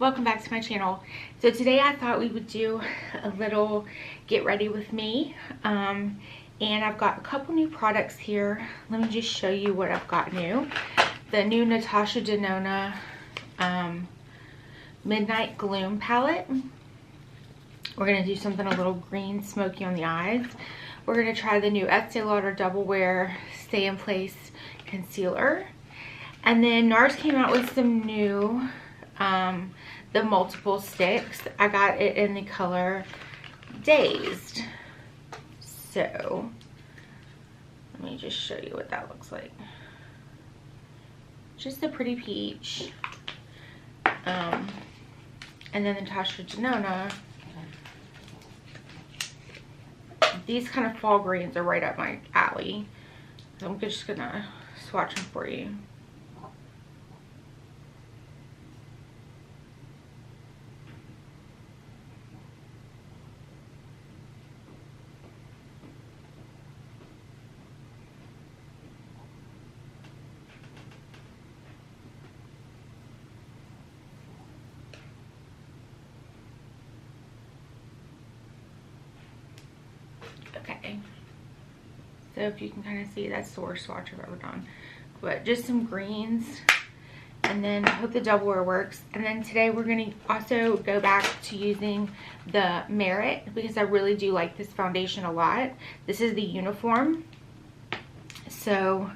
welcome back to my channel. So today I thought we would do a little get ready with me, and I've got a couple new products here. Let me just show you what I've got new. The new Natasha Denona Midnight Gloom palette. We're going to do something a little green smoky on the eyes. We're going to try the new Estee Lauder Double Wear Stay in Place concealer. And then Nars came out with some new the multiple sticks. I got it in the color Dazed. So let me just show you what that looks like. Just a pretty peach. And then the Natasha Denona. These kind of fall greens are right up my alley. So I'm just gonna swatch them for you. Okay, so if you can kind of see, that's the worst swatch I've ever done, but just some greens, and then I hope the double wear works. And then today we're going to also go back to using the Merit, because I really do like this foundation a lot. This is the uniform, so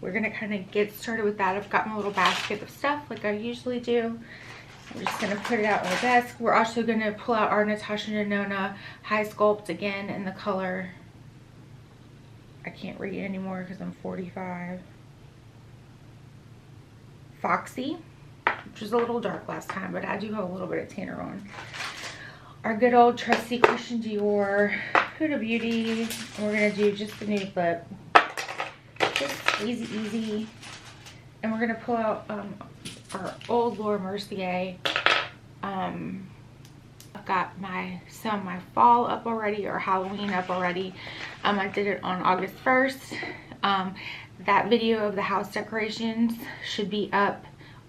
we're going to kind of get started with that. I've got my little basket of stuff like I usually do. I'm just going to put it out on the desk. We're also going to pull out our Natasha Denona High Sculpt again in the color, I can't read it anymore because I'm 45. Foxy, which was a little dark last time, but I do have a little bit of tanner on. Our good old trusty Christian Dior Huda Beauty. And we're going to do just the nude lip. Just easy. And we're going to pull out our old Laura Mercier. I've got some of my fall up already, or Halloween up already. I did it on August 1st. That video of the house decorations should be up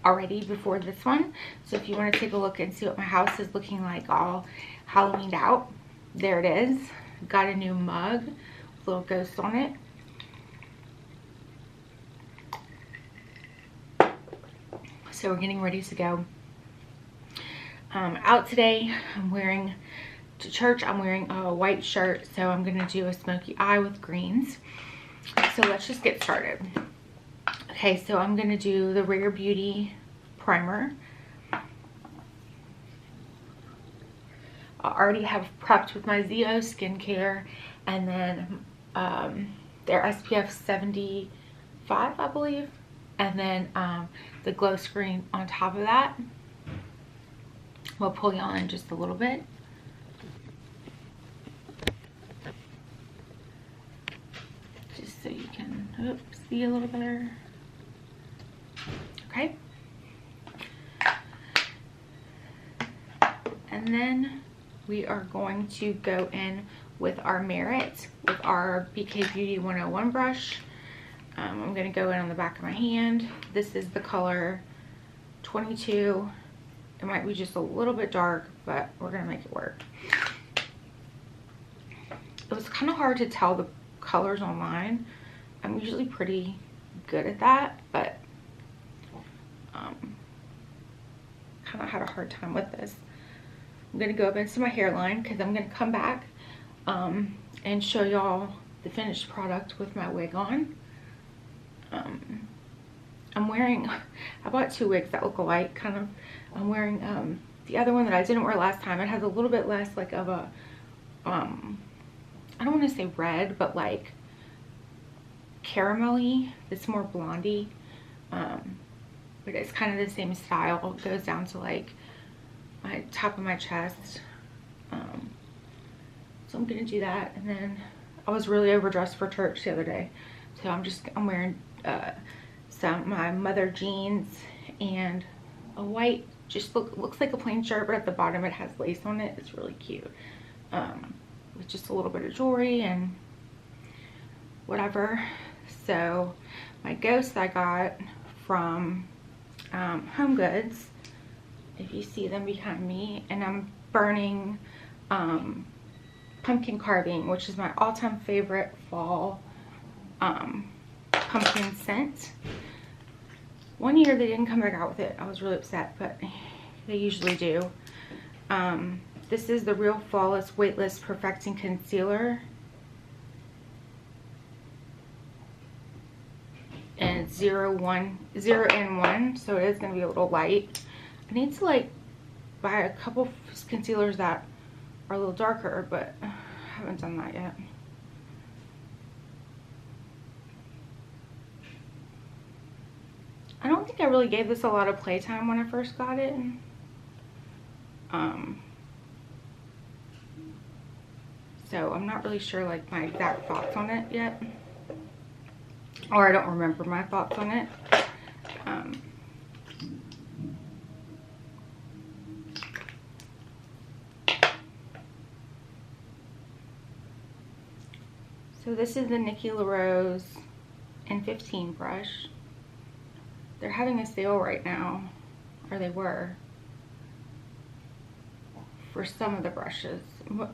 already before this one. So if you want to take a look and see what my house is looking like all Halloweened out, there it is. Got a new mug with a little ghost on it. So we're getting ready to go out today. I'm wearing to church. I'm wearing a white shirt, so I'm gonna do a smoky eye with greens. So let's just get started. Okay, so I'm gonna do the Rare Beauty primer. I already have prepped with my ZO skincare, and then their SPF 75, I believe, and then the glow screen on top of that. We'll pull you on just a little bit. Just so you can see a little better. Okay. And then we are going to go in with our Merit with our BK Beauty 101 brush. I'm going to go in on the back of my hand. This is the color 22. It might be just a little bit dark, but we're going to make it work. It was kind of hard to tell the colors online. I'm usually pretty good at that, but kind of had a hard time with this. I'm going to go up into my hairline because I'm going to come back and show y'all the finished product with my wig on. I'm wearing, I bought two wigs that look alike, kind of. I'm wearing the other one that I didn't wear last time. It has a little bit less like of a, I don't want to say red, but like caramelly. It's more blondie, but it's kind of the same style. It goes down to like my top of my chest. So I'm gonna do that, and then I was really overdressed for church the other day, so I'm wearing my mother jeans and a white, just looks like a plain shirt, but at the bottom it has lace on it. It's really cute, with just a little bit of jewelry and whatever. So my ghost I got from Home Goods, if you see them behind me. And I'm burning pumpkin carving, which is my all-time favorite fall pumpkin scent. One year they didn't come back out with it. I was really upset, but they usually do. This is the Real Flawless Weightless Perfecting Concealer. And 0 and 1, so it is going to be a little light. I need to like buy a couple concealers that are a little darker, but I haven't done that yet. I don't think I really gave this a lot of playtime when I first got it. So I'm not really sure like my exact thoughts on it yet. Or I don't remember my thoughts on it. So this is the Nikki LaRose N15 brush. They're having a sale right now, or they were, for some of the brushes.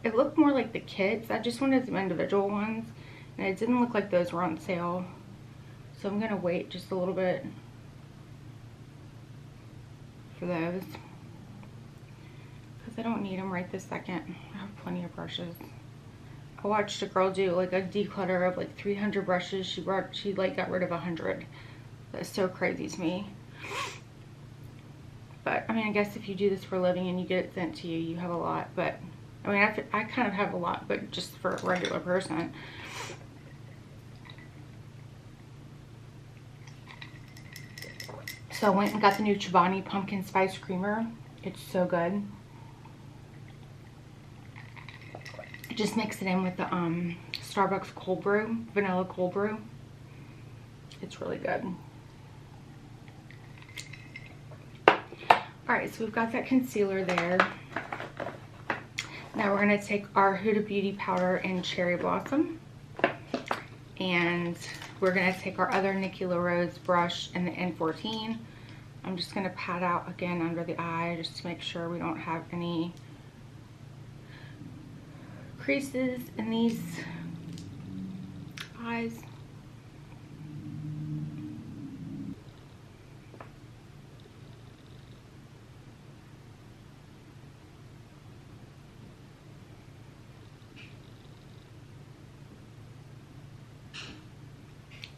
It looked more like the kits. I just wanted some individual ones, and it didn't look like those were on sale. So I'm gonna wait just a little bit for those, because I don't need them right this second. I have plenty of brushes. I watched a girl do like a declutter of like 300 brushes. She like got rid of 100. That's so crazy to me. But I mean, I guess if you do this for a living and you get it sent to you, you have a lot. But I mean, I kind of have a lot, but just for a regular person. So I went and got the new Chobani Pumpkin Spice Creamer. It's so good. Just mix it in with the Starbucks cold brew, vanilla cold brew. It's really good. Alright, so we've got that concealer there. Now we're going to take our Huda Beauty powder in Cherry Blossom. And we're going to take our other Nikki LaRose brush in the N14. I'm just going to pat out again under the eye just to make sure we don't have any creases in these eyes.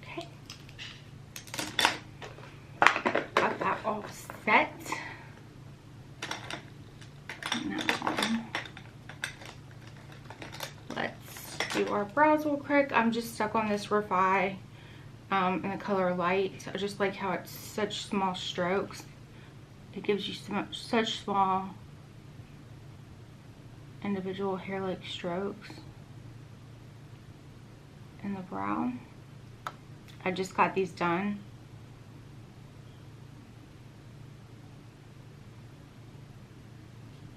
Okay. Got that all set. Now, let's do our brows real quick. I'm just stuck on this Refi in the color Light. I just like how it's such small strokes. It gives you such small individual hair-like strokes in the brow. I just got these done.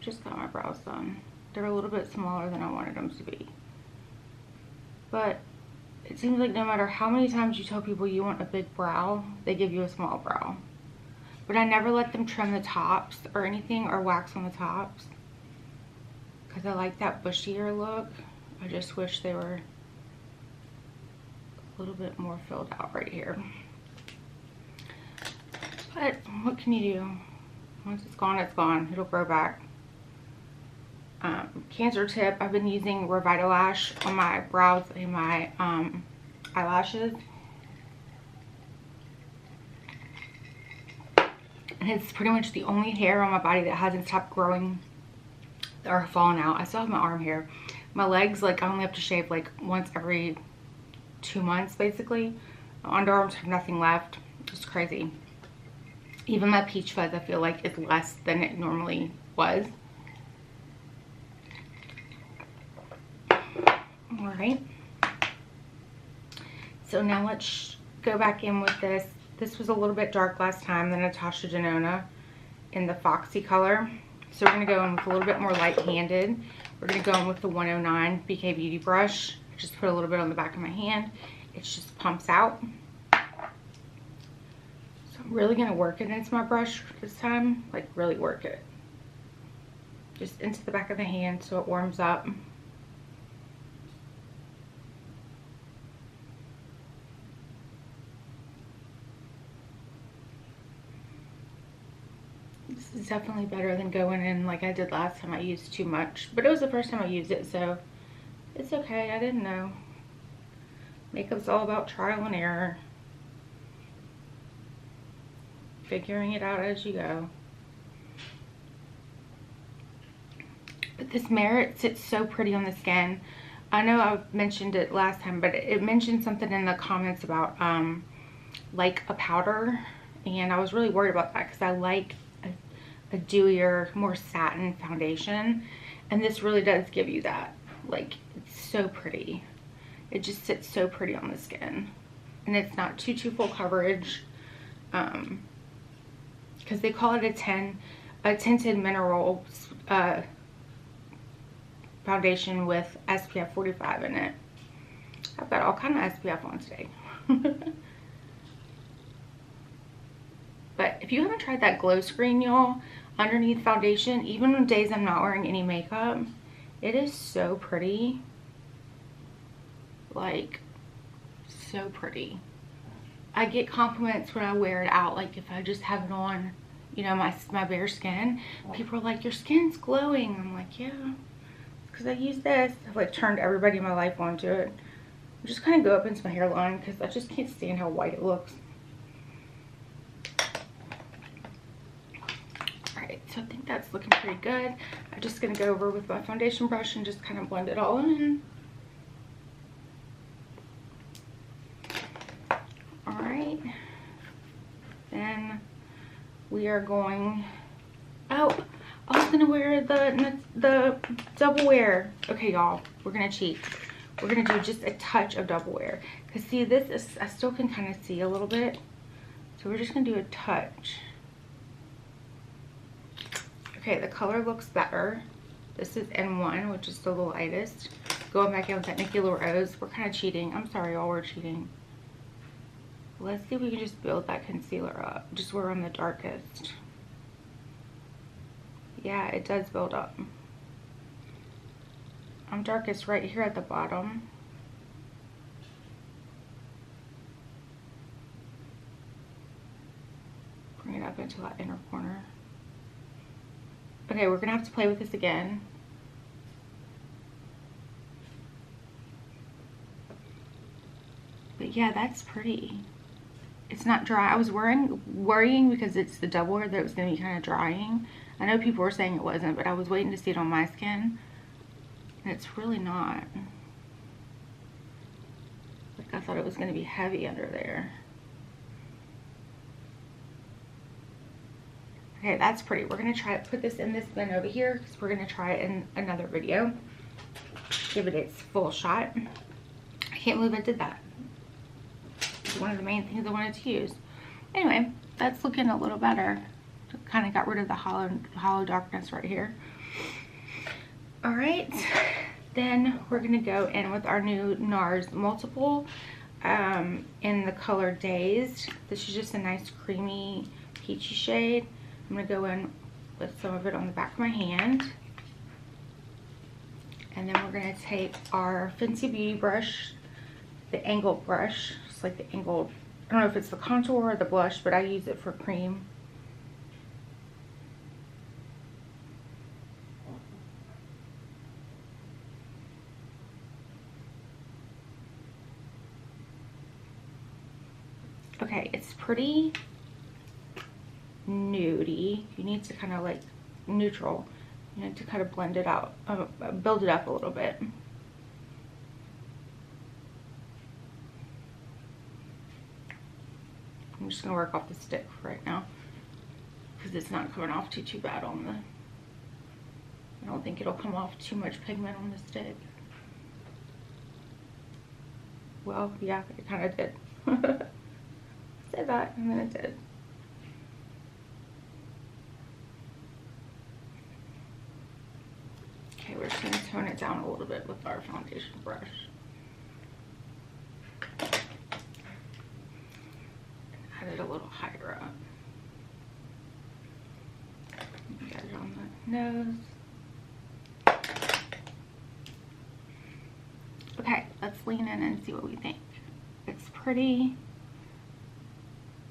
Just got my brows done. They're a little bit smaller than I wanted them to be. But it seems like no matter how many times you tell people you want a big brow, they give you a small brow. But I never let them trim the tops or anything, or wax on the tops, because I like that bushier look. I just wish they were a little bit more filled out right here. But what can you do? Once it's gone, it's gone. It'll grow back. Cancer tip, I've been using Revitalash on my brows and my eyelashes. And it's pretty much the only hair on my body that hasn't stopped growing or falling out. I still have my arm hair. My legs, like, I only have to shave like once every 2 months basically. My underarms have nothing left. It's crazy. Even my peach fuzz, I feel like it's less than it normally was. Alright, so now let's go back in with this. This was a little bit dark last time, the Natasha Denona in the Foxy color. So we're going to go in with a little bit more light-handed. We're going to go in with the 109 BK Beauty brush. Just put a little bit on the back of my hand. It just pumps out. So I'm really gonna work it into my brush this time, like really work it. Just into the back of the hand so it warms up. This is definitely better than going in like I did last time. I used too much, but it was the first time I used it, so it's okay. I didn't know. Makeup's all about trial and error. Figuring it out as you go. But this Merit sits so pretty on the skin. I know I've mentioned it last time, but it mentioned something in the comments about like a powder, and I was really worried about that because I like a dewier, more satin foundation, and this really does give you that. Like, it's so pretty. It just sits so pretty on the skin, and it's not too full coverage, because they call it a tinted mineral foundation with SPF 45 in it. I've got all kind of SPF on today. But if you haven't tried that glow screen, y'all, underneath foundation, even on days I'm not wearing any makeup, it is so pretty. Like, so pretty. I get compliments when I wear it out, like if I just have it on, you know, my bare skin. People are like, your skin's glowing. I'm like, yeah, because I use this. I've like turned everybody in my life onto it. I just kind of go up into my hairline because I just can't stand how white it looks. Alright, so I think that's looking pretty good. I'm just going to go over with my foundation brush and just kind of blend it all in. Alright. Then we are going... Oh, I was going to wear the double wear. Okay, y'all, we're going to cheat. We're going to do just a touch of double wear. Because see, this is, I still can kind of see a little bit. So we're just going to do a touch. Okay, the color looks better. This is N1, which is the lightest. Going back in with that Nikki Rose. We're kind of cheating. I'm sorry, y'all, we're cheating. Let's see if we can just build that concealer up. Just where we're on the darkest. Yeah, it does build up. I'm darkest right here at the bottom. Bring it up into that inner corner. Okay, we're gonna have to play with this again. But yeah, that's pretty. It's not dry. I was worrying because it's the double wear that it was gonna be kind of drying. I know people were saying it wasn't, but I was waiting to see it on my skin. And it's really not. Like, I thought it was gonna be heavy under there. Okay, that's pretty. We're gonna try to put this in this bin over here because we're gonna try it in another video. Give it its full shot. I can't believe I did that. It's one of the main things I wanted to use. Anyway, that's looking a little better. Kind of got rid of the hollow darkness right here. All right, then we're gonna go in with our new Nars Multiple in the color Dazed. This is just a nice creamy peachy shade. I'm gonna go in with some of it on the back of my hand. And then we're gonna take our Fenty Beauty brush, the angled brush. It's like the angled, I don't know if it's the contour or the blush, but I use it for cream. Okay, it's pretty nudie. You need to kind of like neutral. You need to kind of blend it out, build it up a little bit. I'm just gonna work off the stick right now because it's not coming off too bad on the, I don't think it'll come off too much pigment on the stick. Well, yeah, it kind of did. Say that, and then it did. Okay, we're just gonna tone it down a little bit with our foundation brush. Add it a little higher up. nose. Okay, let's lean in and see what we think. It's pretty.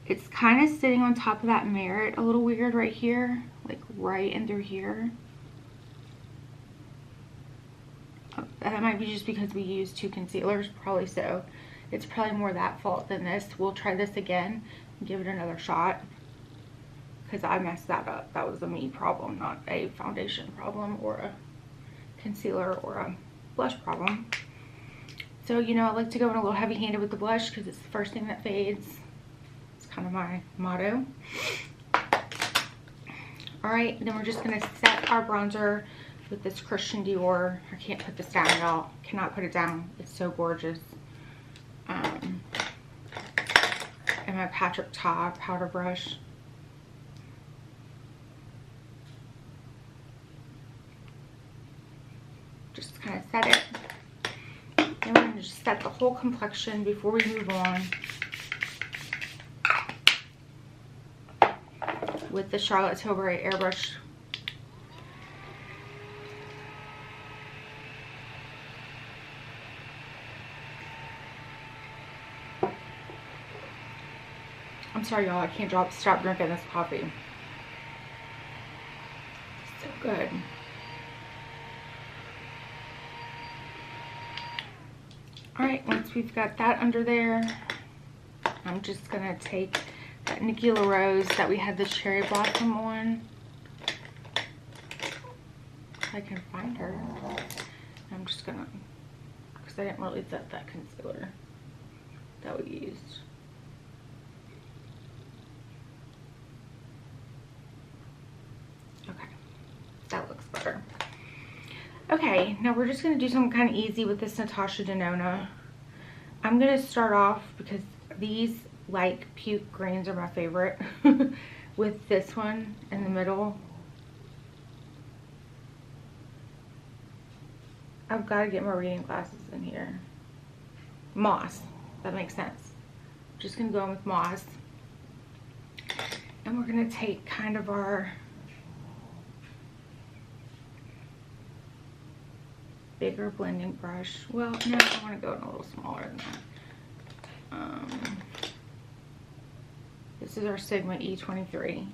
It's kind of sitting on top of that merit a little weird right here, like right in through here. Oh, that might be just because we used 2 concealers, probably so. It's probably more that fault than this. We'll try this again and give it another shot, because I messed that up. That was a me problem, not a foundation problem or a concealer or a blush problem. So, you know, I like to go in a little heavy-handed with the blush because it's the first thing that fades. It's kind of my motto. Alright, then we're just going to set our bronzer with this Christian Dior. I can't put this down at all. Cannot put it down. It's so gorgeous. And my Patrick Ta powder brush. Just kind of set it. And we're going to just set the whole complexion before we move on with the Charlotte Tilbury airbrush. I'm sorry, y'all. I can't stop drinking this coffee. It's so good. Alright, once we've got that under there, I'm just going to take that Nikki LaRose that we had the cherry blossom on. If I can find her. I'm just going to, because I didn't really set that concealer that we used. Okay, that looks better. Okay, now we're just going to do something kind of easy with this Natasha Denona. I'm going to start off, because these like puke greens are my favorite, with this one in the middle. I've got to get my reading glasses in here. Moss, that makes sense. Just going to go in with Moss. And we're going to take kind of our bigger blending brush. Well, no, I want to go in a little smaller than that. This is our Sigma E23.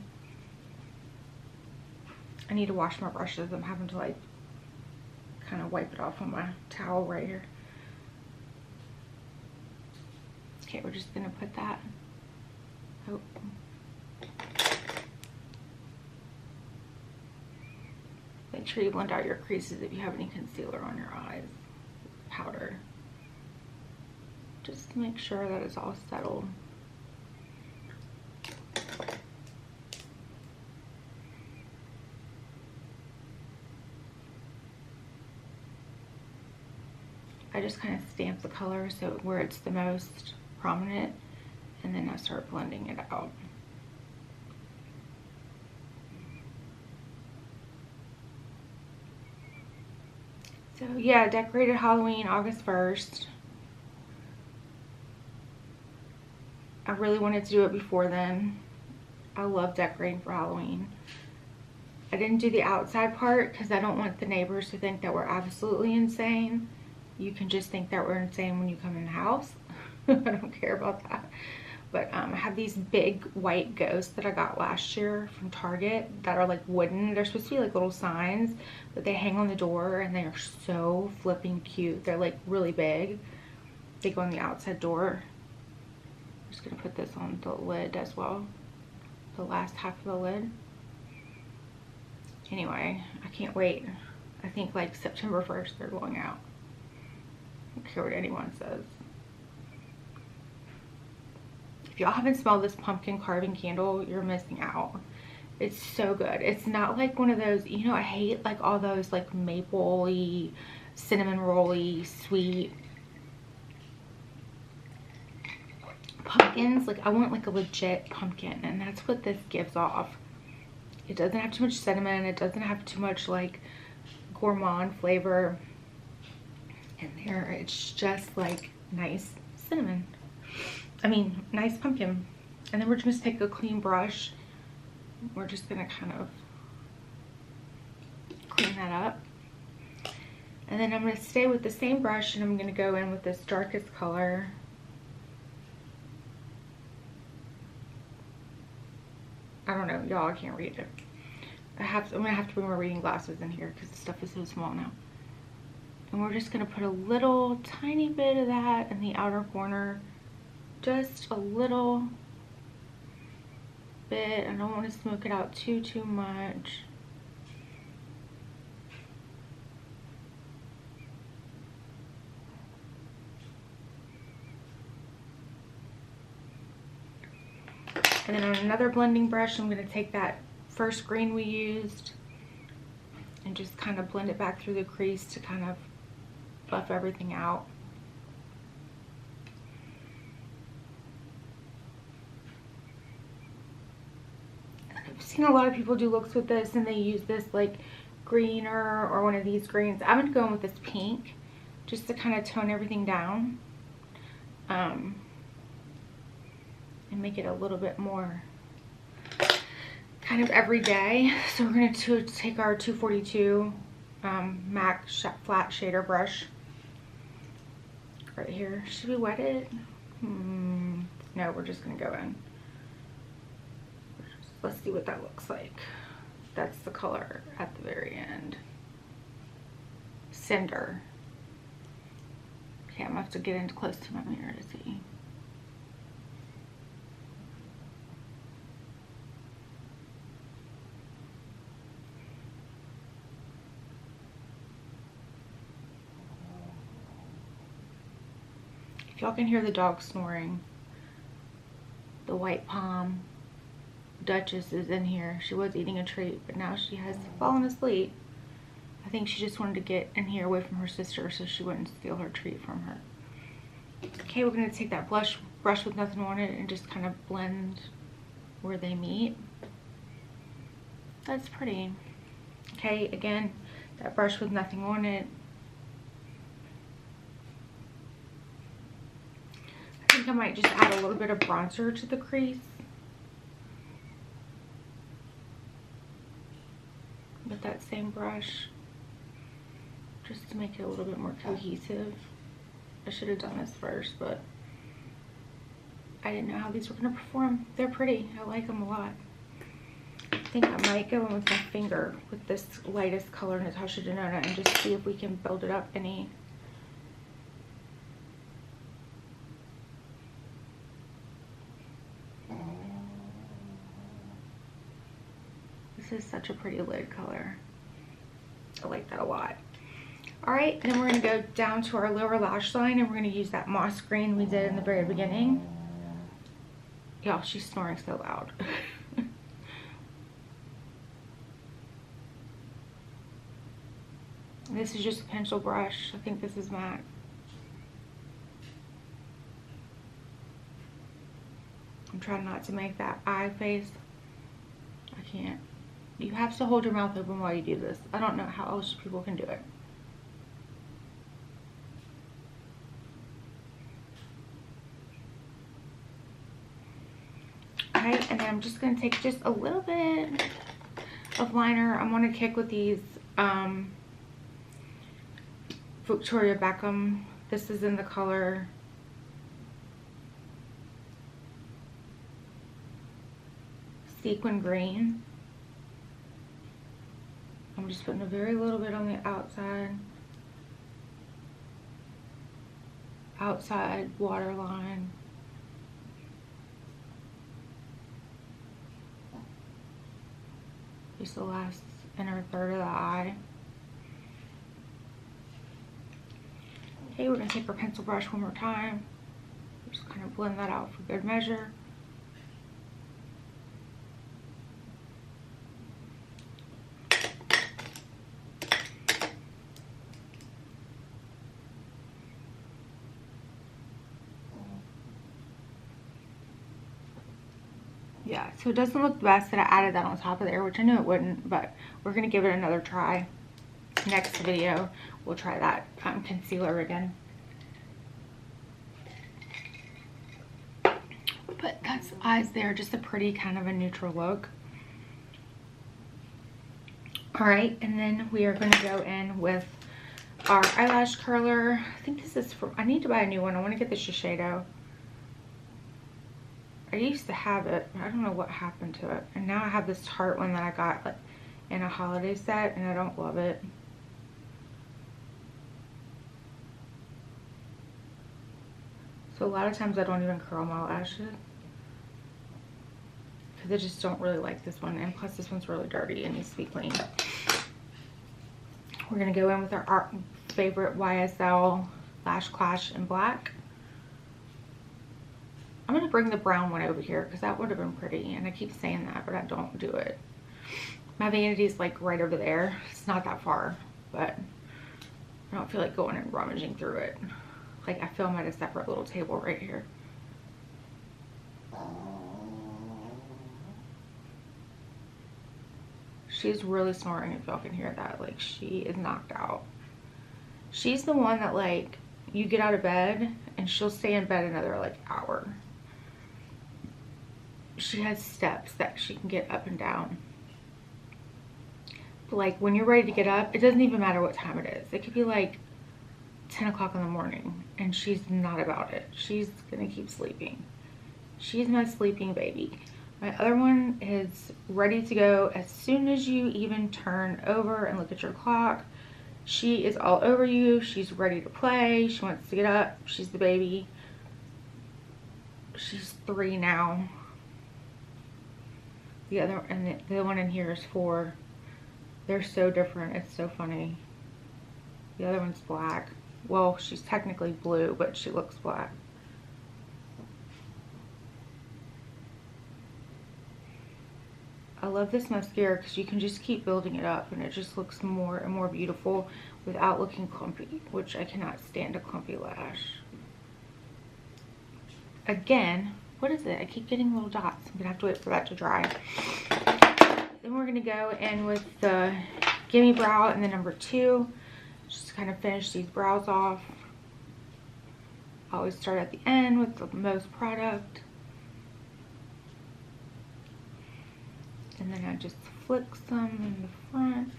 I need to wash my brushes. I'm having to like kind of wipe it off on my towel right here. Okay, we're just gonna put that. Oh. Make sure you blend out your creases if you have any concealer on your eyes. Powder. Just to make sure that it's all settled. I just kind of stamp the color so where it's the most prominent, and then I start blending it out. So yeah, decorated Halloween August 1st. I really wanted to do it before then. I love decorating for Halloween. I didn't do the outside part because I don't want the neighbors to think that we're absolutely insane. You can just think that we're insane when you come in the house. I don't care about that. But I have these big white ghosts that I got last year from Target that are like wooden. They're supposed to be like little signs, but they hang on the door and they are so flipping cute. They're like really big. They go on the outside door. I'm just gonna put this on the lid as well. The last half of the lid. Anyway, I can't wait. I think like September 1st they're going out. I don't care what anyone says. If y'all haven't smelled this pumpkin carving candle, you're missing out. It's so good. It's not like one of those, you know, I hate like all those like maple-y, cinnamon roll-y, sweet pumpkins. Like I want like a legit pumpkin, and that's what this gives off. It doesn't have too much cinnamon. It doesn't have too much like gourmand flavor in there. It's just like nice cinnamon. I mean, nice pumpkin. And then we're just gonna take a clean brush. We're just gonna kind of clean that up. And then I'm going to stay with the same brush, and I'm going to go in with this darkest color. I don't know, y'all, I can't read it. I'm going to have to bring my reading glasses in here because the stuff is so small now. And we're just going to put a little tiny bit of that in the outer corner. Just a little bit. I don't want to smoke it out too much. And then on another blending brush, I'm going to take that first green we used and just kind of blend it back through the crease to kind of buff everything out. I've seen a lot of people do looks with this, and they use this like greener or one of these greens. I'm going to go in with this pink just to kind of tone everything down. And make it a little bit more kind of everyday. So we're going to take our 242 MAC flat shader brush right here. Should we wet it? No, we're just going to go in. Let's see what that looks like. That's the color at the very end. Cinder. Okay, I'm going to have to get in close to my mirror to see. If y'all can hear the dog snoring, the white palm Duchess is in here. She was eating a treat, but now she has fallen asleep. I think she just wanted to get in here away from her sister so she wouldn't steal her treat from her. Okay, we're going to take that brush with nothing on it and just kind of blend where they meet. That's pretty. Okay, again, that brush with nothing on it. I think I might just add a little bit of bronzer to the crease. With that same brush, just to make it a little bit more cohesive. I should have done this first, but I didn't know how these were going to perform. They're pretty. I like them a lot. I think I might go in with my finger with this lightest color, Natasha Denona, and just see if we can build it up any. This is such a pretty lid color. I like that a lot. Alright, and then we're going to go down to our lower lash line, and we're going to use that moss green we did in the very beginning. Y'all, she's snoring so loud. This is just a pencil brush. I think this is MAC. I'm trying not to make that eye face. I can't. You have to hold your mouth open while you do this. I don't know how else people can do it. Okay, and then I'm just going to take just a little bit of liner. I'm going to kick with these Victoria Beckham. This is in the color Sequin Green. I'm just putting a very little bit on the outside waterline. Just the last inner third of the eye. Okay, we're going to take our pencil brush one more time. Just kind of blend that out for good measure. Yeah, so it doesn't look the best that I added that on top of there, which I knew it wouldn't, but we're going to give it another try. Next video, we'll try that concealer again. But that's eyes there, just a pretty kind of a neutral look. All right, and then we are going to go in with our eyelash curler. I think this is from, I need to buy a new one. I want to get the Shiseido. I used to have it. I don't know what happened to it. And now I have this Tarte one that I got like in a holiday set, and I don't love it. So a lot of times I don't even curl my lashes, because I just don't really like this one. And plus this one's really dirty and needs to be cleaned. We're going to go in with our favorite YSL Lash Clash in black. I'm going to bring the brown one over here because that would have been pretty. And I keep saying that, but I don't do it. My vanity is like right over there. It's not that far, but I don't feel like going and rummaging through it. Like I film at a separate little table right here. She's really snoring if y'all can hear that. Like she is knocked out. She's the one that like you get out of bed and she'll stay in bed another like hour. She has steps that she can get up and down. But like when you're ready to get up, it doesn't even matter what time it is. It could be like 10 o'clock in the morning and she's not about it. She's gonna keep sleeping. She's my sleeping baby. My other one is ready to go as soon as you even turn over and look at your clock. She is all over you. She's ready to play. She wants to get up. She's the baby. She's 3 now. The other, and the one in here is 4. They're so different. It's so funny. The other one's black. Well, she's technically blue, but she looks black. I love this mascara because you can just keep building it up and it just looks more and more beautiful without looking clumpy, which I cannot stand a clumpy lash. Again, what is it? I keep getting little dots. I'm gonna have to wait for that to dry. Then we're gonna go in with the Gimme Brow and the number 2. Just to kind of finish these brows off. I always start at the end with the most product. And then I just flick some in the front.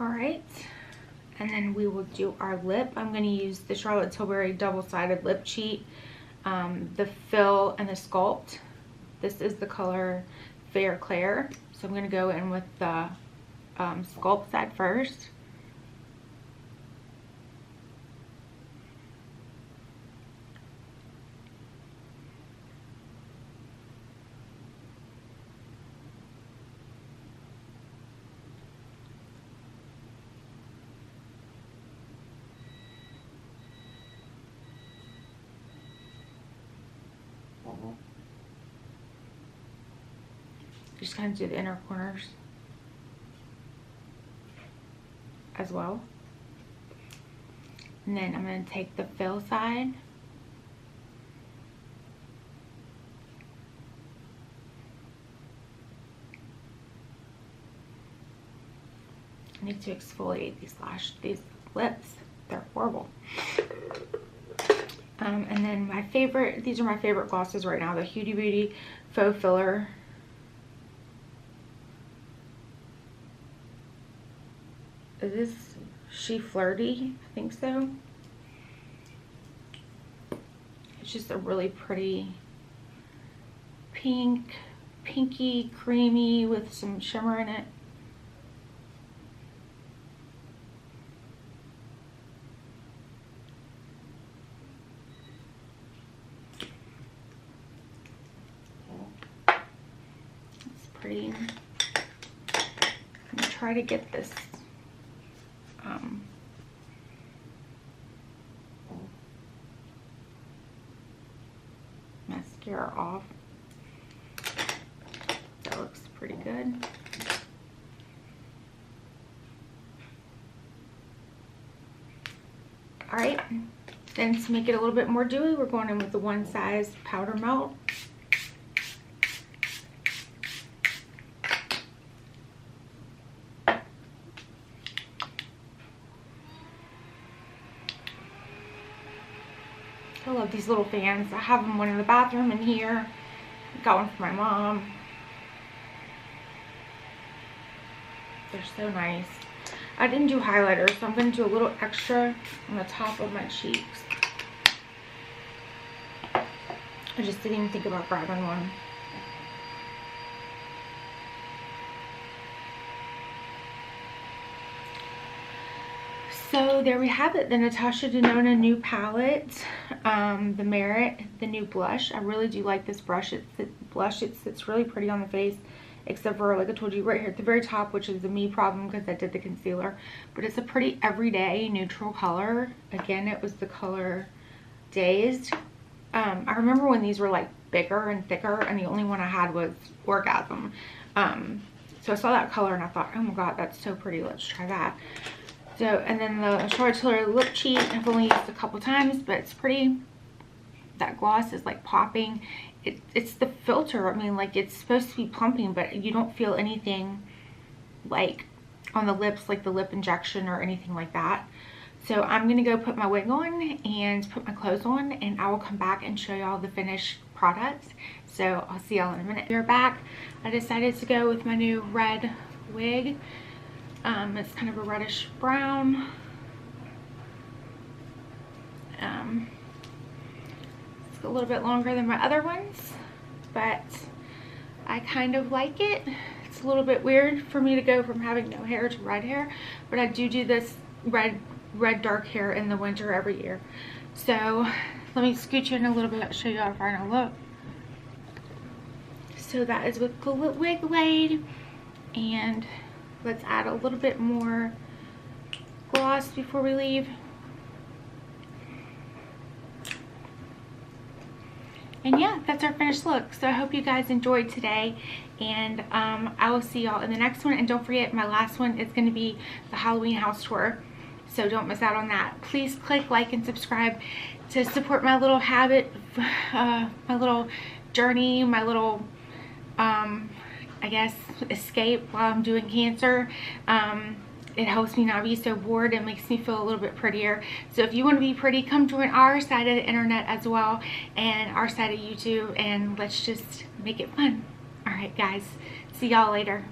All right, and then we will do our lip. I'm going to use the Charlotte Tilbury double-sided lip cheat, the fill and the sculpt. This is the color Fair Claire. So I'm going to go in with the sculpt side first. Just kind of do the inner corners as well. And then I'm going to take the fill side. I need to exfoliate these lips. They're horrible. And then my favorite, these are my favorite glosses right now, the Huda Beauty Faux Filler. Is this She Flirty? I think so. It's just a really pretty pink, pinky, creamy with some shimmer in it. It's pretty. I'm gonna try to get this mascara off. That looks pretty good. All right, then to make it a little bit more dewy, we're going in with the One Size Powder Melt. I love these little fans. I have them one in the bathroom in here. Got one for my mom. They're so nice. I didn't do highlighter, so I'm going to do a little extra on the top of my cheeks. I just didn't even think about grabbing one. So there we have it, the Natasha Denona new palette, the Merit, the new blush. I really do like this brush. It sits really pretty on the face, except for, like I told you, right here at the very top, which is a me problem because I did the concealer. But it's a pretty everyday neutral color. Again, it was the color Dazed. I remember when these were like bigger and thicker, and the only one I had was Orgasm. So I saw that color and I thought, oh my god, that's so pretty, let's try that. So, and then the Charlotte Tilbury lip cheat, I've only used a couple times, but it's pretty. That gloss is like popping. It's the filter. I mean, like, it's supposed to be plumping, but you don't feel anything like on the lips, like the lip injection or anything like that. So I'm gonna go put my wig on and put my clothes on, and I will come back and show y'all the finished products. So I'll see y'all in a minute. We're back. I decided to go with my new red wig. It's kind of a reddish brown. It's a little bit longer than my other ones, but I kind of like it. It's a little bit weird for me to go from having no hair to red hair, but I do this red dark hair in the winter every year. So let me scooch in a little bit, show you how far I look. So that is with the wig laid, and let's add a little bit more gloss before we leave. And yeah, that's our finished look. So I hope you guys enjoyed today, and I will see y'all in the next one. And don't forget, my last one is going to be the Halloween house tour, so don't miss out on that. Please click like and subscribe to support my little habit, my little journey, my little I guess escape while I'm doing cancer. It helps me not be so bored and makes me feel a little bit prettier. So if you want to be pretty, come join our side of the internet as well, and our side of YouTube, and let's just make it fun. All right guys, see y'all later.